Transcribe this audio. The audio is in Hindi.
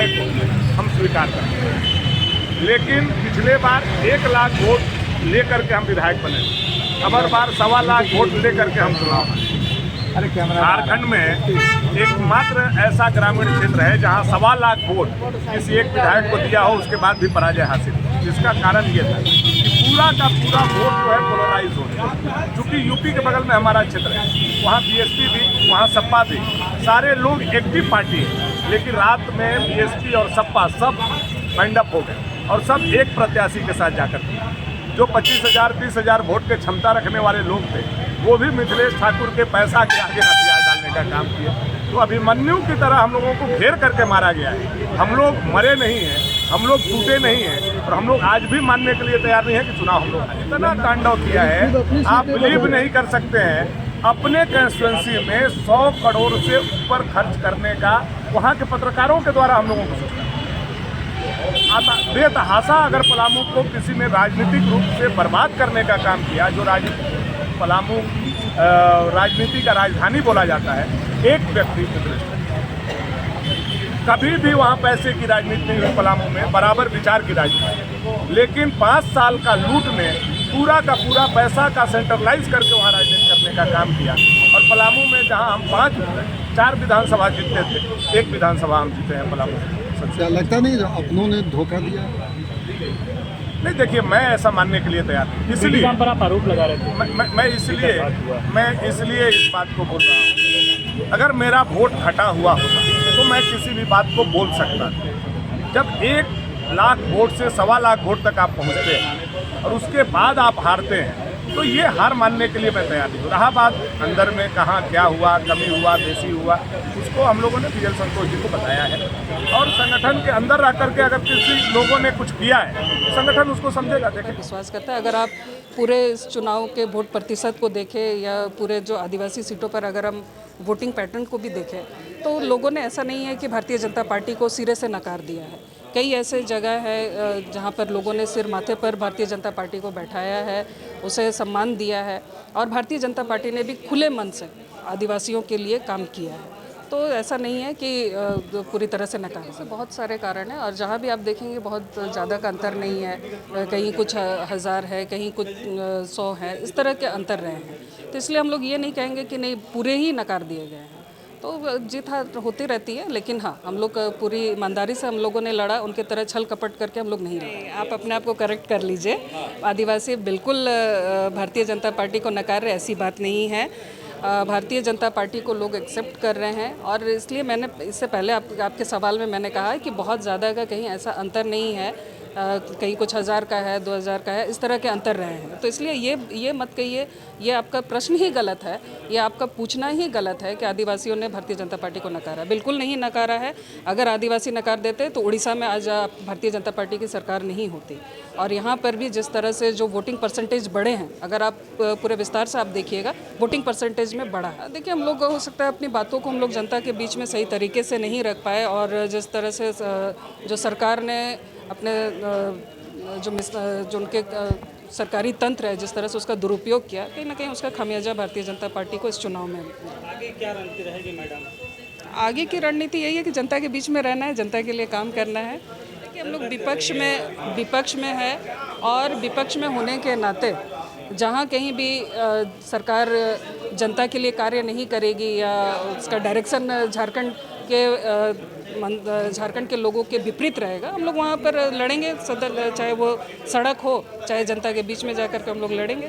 विधायक को हम स्वीकार करते हैं। लेकिन पिछले बार 1 लाख वोट लेकर के हम विधायक बने, अब हर बार 1.25 लाख वोट लेकर के हम चुनाव लड़े। झारखंड में एकमात्र ऐसा ग्रामीण क्षेत्र है जहां 1.25 लाख वोट किसी एक विधायक को दिया हो, उसके बाद भी पराजय हासिल। जिसका कारण ये था कि पूरा का पूरा वोट जो है पोलराइज हो गया। चूँकि यूपी के बगल में हमारा क्षेत्र है, वहाँ बीएसपी भी, वहाँ सपा भी, सारे लोग एक्टिव पार्टी है, लेकिन रात में बीएसपी और सपा सब वाइंड अप हो गए और सब एक प्रत्याशी के साथ जाकर जो 25,000 30,000 वोट के क्षमता रखने वाले लोग थे, वो भी मिथिलेश ठाकुर के पैसा के आगे हथियार डालने का काम किए। तो अभिमन्यु की तरह हम लोगों को घेर करके मारा गया है। हम लोग मरे नहीं हैं, हम लोग टूटे नहीं हैं, और हम लोग आज भी मानने के लिए तैयार नहीं है कि चुनाव हम लोग इतना तांडव किया है। आप बिलीव नहीं कर सकते हैं, अपने कंस्टिट्यूंसी में 100 करोड़ से ऊपर खर्च करने का वहाँ के पत्रकारों के द्वारा हम लोगों को सोचना बेतहाशा अगर पलामू को किसी ने राजनीतिक रूप से बर्बाद करने का काम किया, जो पलामू राजनीति का राजधानी बोला जाता है, एक व्यक्ति की दृष्टि कभी भी वहाँ पैसे की राजनीति नहीं हुई पलामू में, बराबर विचार की राजनीति। लेकिन 5 साल का लूट ने पूरा का पूरा पैसा का सेंट्रलाइज करके वहाँ राजनीति करने का काम किया। और पलामू में जहाँ हम 4 विधानसभा जीतते थे, 1 विधानसभा हम जीते हैं पलामू में। क्या लगता नहीं अपनों ने धोखा दिया? नहीं, देखिए, मैं ऐसा मानने के लिए तैयार नहीं, इसलिए पर आप आरोप लगा रहे थे। मैं इसलिए इस बात को बोल रहा हूँ। अगर मेरा वोट घटा हुआ होता तो मैं किसी भी बात को बोल सकता था। जब 1 लाख वोट से 1.25 लाख वोट तक आप पहुँचते हैं और उसके बाद आप हारते हैं, तो ये हार मानने के लिए मैं तैयार नहीं हूँ। रहा बात अंदर में कहाँ क्या हुआ, कमी हुआ, बेसी हुआ, उसको हम लोगों ने पीएल संतोष जी को बताया है। और संगठन के अंदर रह करके अगर किसी लोगों ने कुछ किया है, संगठन उसको समझेगा। देखें, विश्वास करता है, अगर आप पूरे इस चुनाव के वोट प्रतिशत को देखें या पूरे जो आदिवासी सीटों पर अगर हम वोटिंग पैटर्न को भी देखें, तो लोगों ने ऐसा नहीं है कि भारतीय जनता पार्टी को सिरे से नकार दिया है। कई ऐसे जगह है जहां पर लोगों ने सिर माथे पर भारतीय जनता पार्टी को बैठाया है, उसे सम्मान दिया है, और भारतीय जनता पार्टी ने भी खुले मन से आदिवासियों के लिए काम किया है। तो ऐसा नहीं है कि पूरी तरह से नकार से बहुत सारे कारण हैं, और जहाँ भी आप देखेंगे बहुत ज़्यादा का अंतर नहीं है। कहीं कुछ 1000 है, कहीं कुछ 100 है, इस तरह के अंतर रहे हैं। तो इसलिए हम लोग ये नहीं कहेंगे कि नहीं पूरे ही नकार दिए गए हैं। तो जीत होती रहती है, लेकिन हाँ, हम लोग पूरी ईमानदारी से हम लोगों ने लड़ा, उनके तरह छल कपट करके हम लोग नहीं लड़े। आप अपने आप को करेक्ट कर लीजिए, आदिवासी बिल्कुल भारतीय जनता पार्टी को नकार रहे, ऐसी बात नहीं है। भारतीय जनता पार्टी को लोग एक्सेप्ट कर रहे हैं, और इसलिए मैंने इससे पहले आपके सवाल में मैंने कहा है कि बहुत ज़्यादा का कहीं ऐसा अंतर नहीं है, कहीं कुछ 1000 का है, 2000 का है, इस तरह के अंतर रहे हैं। तो इसलिए ये मत कहिए, ये आपका प्रश्न ही गलत है, ये आपका पूछना ही गलत है कि आदिवासियों ने भारतीय जनता पार्टी को नकारा। बिल्कुल नहीं नकारा है। अगर आदिवासी नकार देते तो उड़ीसा में आज भारतीय जनता पार्टी की सरकार नहीं होती। और यहाँ पर भी जिस तरह से जो वोटिंग परसेंटेज बढ़े हैं, अगर आप पूरे विस्तार से आप देखिएगा, वोटिंग परसेंटेज में बढ़ा है। देखिए, हम लोग हो सकता है अपनी बातों को हम लोग जनता के बीच में सही तरीके से नहीं रख पाए, और जिस तरह से जो सरकार ने अपने जो उनके सरकारी तंत्र है, जिस तरह से उसका दुरुपयोग किया, कहीं ना कहीं उसका खामियाजा भारतीय जनता पार्टी को इस चुनाव में। आगे क्या रणनीति रहेगी मैडम? आगे की रणनीति यही है कि जनता के बीच में रहना है, जनता के लिए काम करना है। देखिए, हम लोग विपक्ष में है, और विपक्ष में होने के नाते जहाँ कहीं भी सरकार जनता के लिए कार्य नहीं करेगी या उसका डायरेक्शन झारखंड के लोगों के विपरीत रहेगा, हम लोग वहाँ पर लड़ेंगे। चाहे वो सड़क हो, चाहे जनता के बीच में जाकर के हम लोग लड़ेंगे।